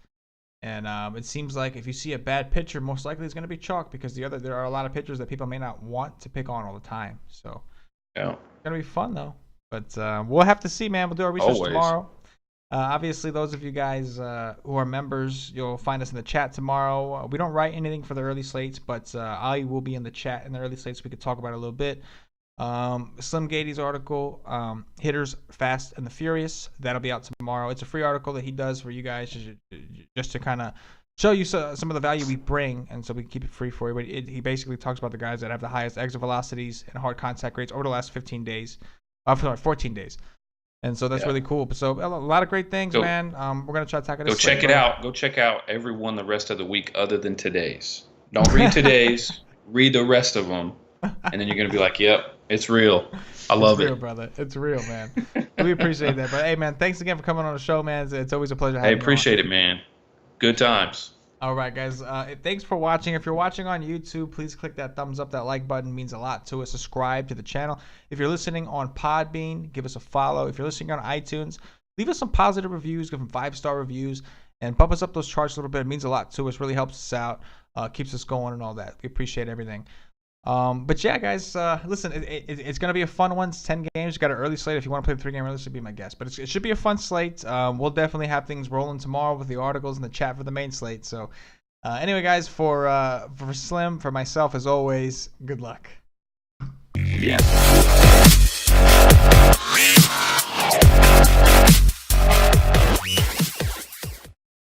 And it seems like if you see a bad pitcher, most likely it's going to be chalk because there are a lot of pitchers that people may not want to pick on all the time. So Yeah. it's going to be fun though. But we'll have to see, man. We'll do our research Always. tomorrow. Obviously, those of you guys who are members, you'll find us in the chat tomorrow. We don't write anything for the early slates, but I will be in the chat in the early slates. We could talk about it a little bit. Slim Gaede's article, Hitters Fast and the Furious, that'll be out tomorrow. It's a free article that he does for you guys just to kind of show you some of the value we bring, and so we can keep it free for you. But he basically talks about the guys that have the highest exit velocities and hard contact rates over the last 14 days. And so that's really cool. So a lot of great things, man. We're going to try to tackle this. Go check it out. Go check out every one the rest of the week other than today's. Don't read today's. Read the rest of them. And then you're going to be like, yep, it's real. I love it. It's real, it. brother. It's real, man. We appreciate that. But, hey, man, thanks again for coming on the show, man. It's always a pleasure having you on. Hey, appreciate it, man. Good times. All right, guys. Thanks for watching. If you're watching on YouTube, please click that thumbs up. That like button means a lot to us. Subscribe to the channel. If you're listening on Podbean, give us a follow. If you're listening on iTunes, leave us some positive reviews. Give them 5-star reviews. And bump us up those charts a little bit. It means a lot to us. Really helps us out. Keeps us going and all that. We appreciate everything. But yeah, guys, listen, it's going to be a fun one. It's 10 games. You got an early slate. If you want to play the 3-game early slate, be my guest. But it should be a fun slate. We'll definitely have things rolling tomorrow with the articles and the chat for the main slate. So anyway, guys, for Slim, for myself, as always, good luck. Yeah.